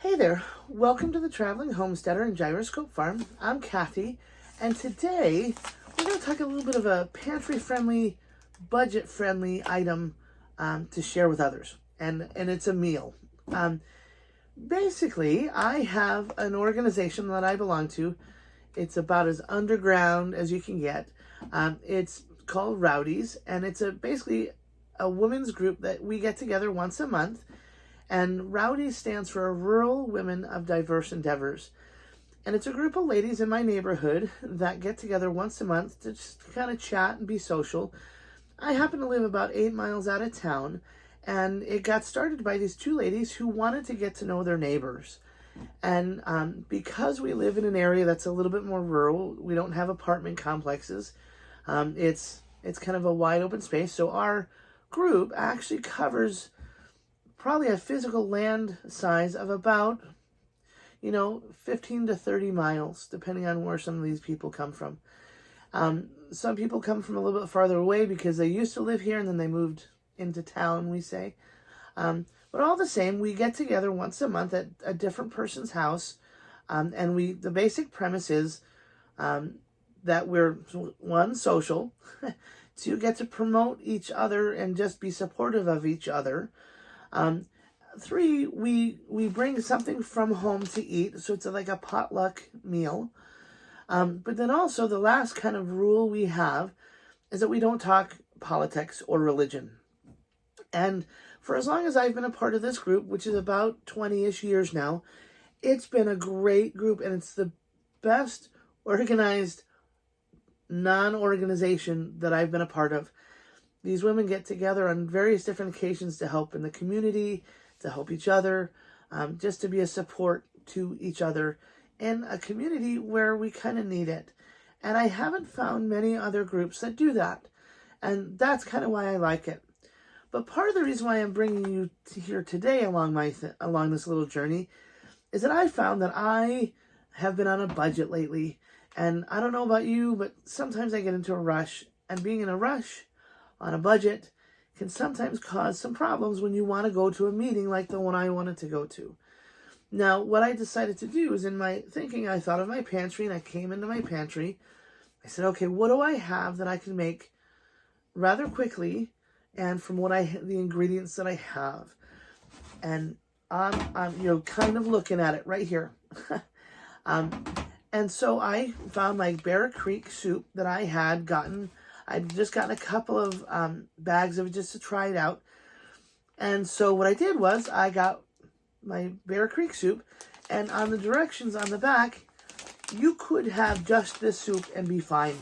Hey there, welcome to the Traveling Homesteader and Gyroscope Farm. I'm Kathy, and today we're going to talk a little bit of a pantry-friendly, budget-friendly item to share with others, and it's a meal. Basically, I have an organization that I belong to. It's about as underground as you can get. It's called Rowdies, and it's basically a women's group that we get together once a month. And Rowdies stands for Rural Women of Diverse Endeavors. And it's a group of ladies in my neighborhood that get together once a month to just kind of chat and be social. I happen to live about 8 miles out of town, and it got started by these two ladies who wanted to get to know their neighbors. And because we live in an area that's a little bit more rural, we don't have apartment complexes. It's kind of a wide open space. So our group actually covers probably a physical land size of about, 15 to 30 miles, depending on where some of these people come from. Some people come from a little bit farther away because they used to live here and then they moved into town, we say. But all the same, we get together once a month at a different person's house. And the basic premise is that we're, one, social, two, get to promote each other and just be supportive of each other. Three, we bring something from home to eat, so it's like a potluck meal. But then also the last kind of rule we have is that we don't talk politics or religion. And for as long as I've been a part of this group, which is about 20-ish years now, it's been a great group, and it's the best organized non-organization that I've been a part of. These women get together on various different occasions to help in the community, to help each other, just to be a support to each other in a community where we kind of need it. And I haven't found many other groups that do that. And that's kind of why I like it. But part of the reason why I'm bringing you here today along this little journey is that I found that I have been on a budget lately. And I don't know about you, but sometimes I get into a rush. And being in a rush on a budget can sometimes cause some problems when you want to go to a meeting like the one I wanted to go to. Now, what I decided to do is, in my thinking, I thought of my pantry, and I came into my pantry. I said, okay, what do I have that I can make rather quickly and from the ingredients that I have? And I'm kind of looking at it right here. And so I found my Bear Creek soup that I had gotten. I'd just gotten a couple of bags of it just to try it out. And so what I did was I got my Bear Creek soup, and on the directions on the back, you could have just this soup and be fine.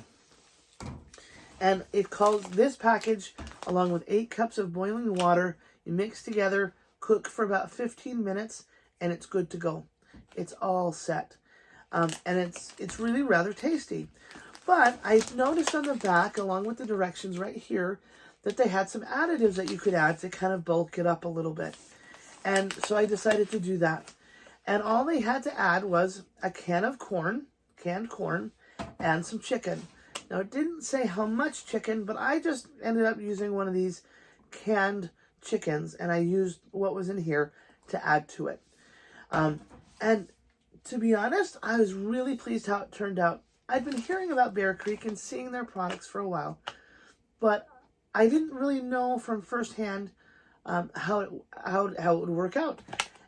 And it calls this package, along with 8 cups of boiling water, you mix together, cook for about 15 minutes, and it's good to go. It's all set. And it's really rather tasty. But I noticed on the back, along with the directions right here, that they had some additives that you could add to kind of bulk it up a little bit. And so I decided to do that. And all they had to add was a can of canned corn, and some chicken. Now, it didn't say how much chicken, but I just ended up using one of these canned chickens, and I used what was in here to add to it. And to be honest, I was really pleased how it turned out. I'd been hearing about Bear Creek and seeing their products for a while, but I didn't really know from firsthand how it would work out.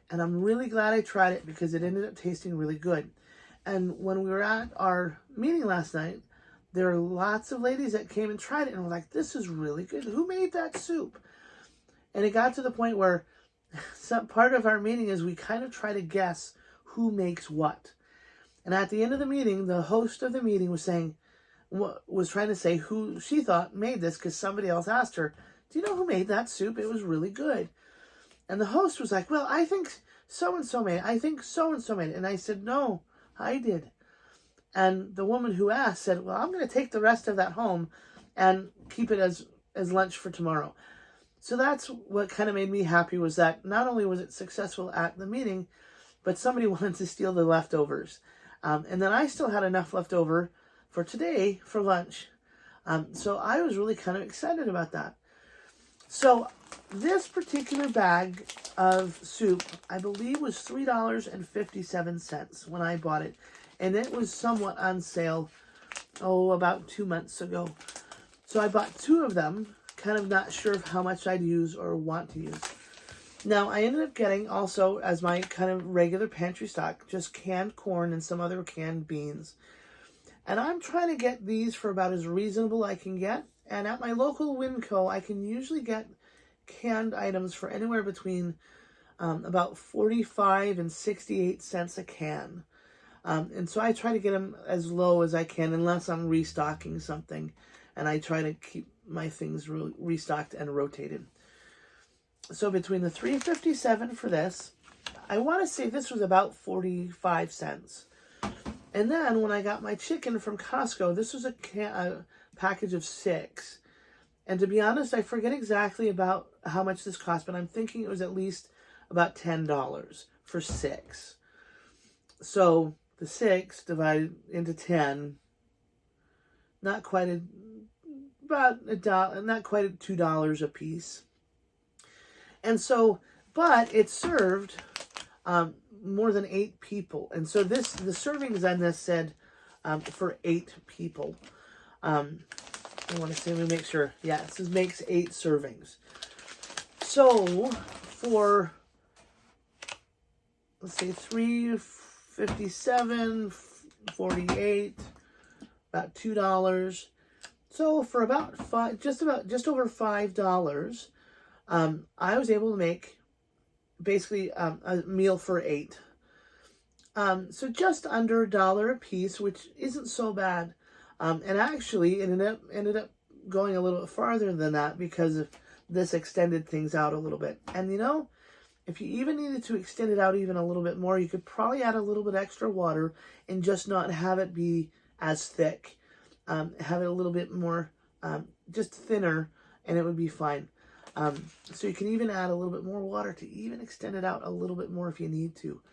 And I'm really glad I tried it because it ended up tasting really good. And when we were at our meeting last night, there were lots of ladies that came and tried it and were like, this is really good. Who made that soup? And it got to the point where some part of our meeting is we kind of try to guess who makes what. And at the end of the meeting, the host of the meeting was trying to say who she thought made this, because somebody else asked her, do you know who made that soup? It was really good. And the host was like, well, I think so-and-so made it. I think so-and-so made it. And I said, no, I did. And the woman who asked said, well, I'm going to take the rest of that home and keep it as lunch for tomorrow. So that's what kind of made me happy, was that not only was it successful at the meeting, but somebody wanted to steal the leftovers. And then I still had enough left over for today for lunch. So I was really kind of excited about that. So this particular bag of soup, I believe, was $3.57 when I bought it. And it was somewhat on sale, about 2 months ago. So I bought 2 of them, kind of not sure of how much I'd use or want to use. Now, I ended up getting also, as my kind of regular pantry stock, just canned corn and some other canned beans. And I'm trying to get these for about as reasonable I can get. And at my local Winco, I can usually get canned items for anywhere between about 45 and 68 cents a can. And so I try to get them as low as I can unless I'm restocking something. And I try to keep my things restocked and rotated. So between the $3.57 for this, I want to say this was about 45 cents. And then when I got my chicken from Costco, this was a package of 6. And to be honest, I forget exactly about how much this cost, but I'm thinking it was at least about $10 for 6. So the 6 divided into 10, not quite $2 a piece. And so, but it served more than 8 people. And so the servings on this said for 8 people. I want to say, let me make sure. Yeah, it says makes 8 servings. So for, let's say $3.57, 48, about $2. So for about just over $5, I was able to make basically a meal for 8. So just under $1 a piece, which isn't so bad. And actually, it ended up going a little bit farther than that because this extended things out a little bit. And if you even needed to extend it out even a little bit more, you could probably add a little bit extra water and just not have it be as thick. Have it a little bit more, just thinner, and it would be fine. So you can even add a little bit more water to even extend it out a little bit more if you need to.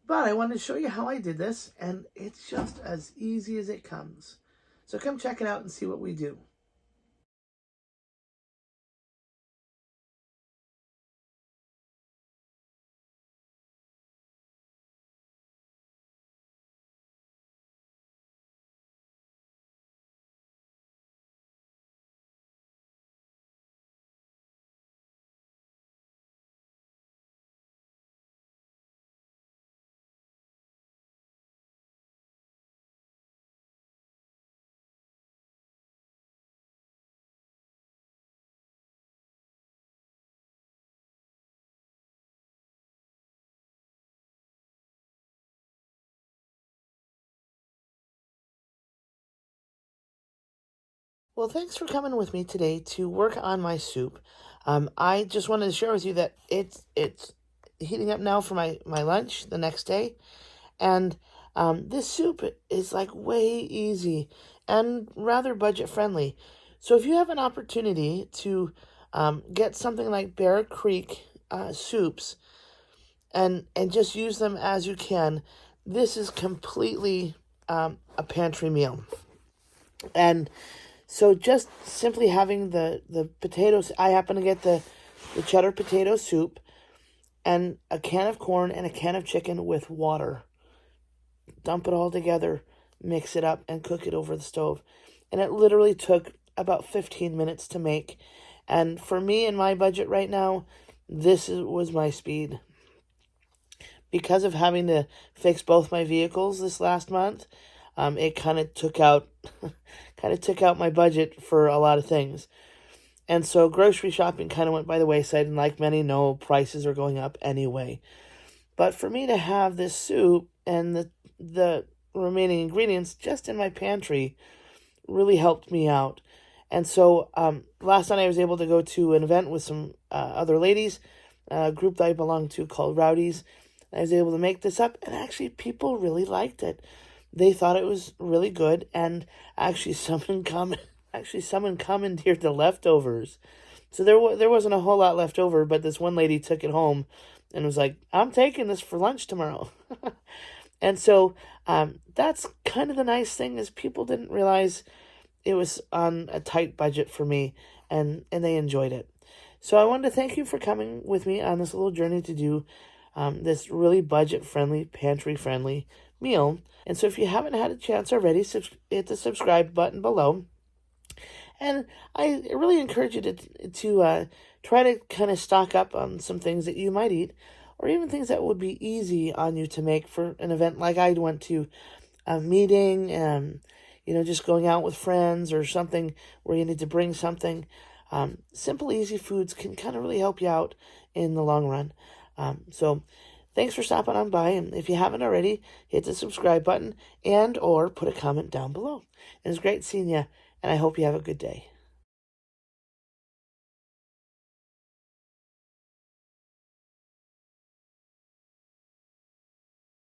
But I wanted to show you how I did this, and it's just as easy as it comes. So come check it out and see what we do. Well, thanks for coming with me today to work on my soup. I just wanted to share with you that it's heating up now for my lunch the next day. And this soup is like way easy and rather budget friendly. So if you have an opportunity to get something like Bear Creek soups and just use them as you can, this is completely a pantry meal. And so just simply having the potatoes, I happen to get the cheddar potato soup and a can of corn and a can of chicken with water. Dump it all together, mix it up, and cook it over the stove. And it literally took about 15 minutes to make. And for me and my budget right now, was my speed. Because of having to fix both my vehicles this last month, it kind of took out my budget for a lot of things. And so grocery shopping kind of went by the wayside, and like many know, prices are going up anyway. But for me to have this soup and the remaining ingredients just in my pantry really helped me out. And so last night I was able to go to an event with some other ladies, a group that I belong to called Rowdies. I was able to make this up, and actually people really liked it. They thought it was really good, and actually someone commandeered the leftovers. So there wasn't a whole lot left over, but this one lady took it home and was like, I'm taking this for lunch tomorrow. And so that's kind of the nice thing, is people didn't realize it was on a tight budget for me, and they enjoyed it. So I wanted to thank you for coming with me on this little journey to do this really budget-friendly, pantry-friendly meal. And so if you haven't had a chance already, hit the subscribe button below. And I really encourage you to try to kind of stock up on some things that you might eat, or even things that would be easy on you to make for an event like I went to, a meeting, just going out with friends or something where you need to bring something. Simple, easy foods can kind of really help you out in the long run. So thanks for stopping on by. And if you haven't already, hit the subscribe button and or put a comment down below. And it's great seeing you, and I hope you have a good day.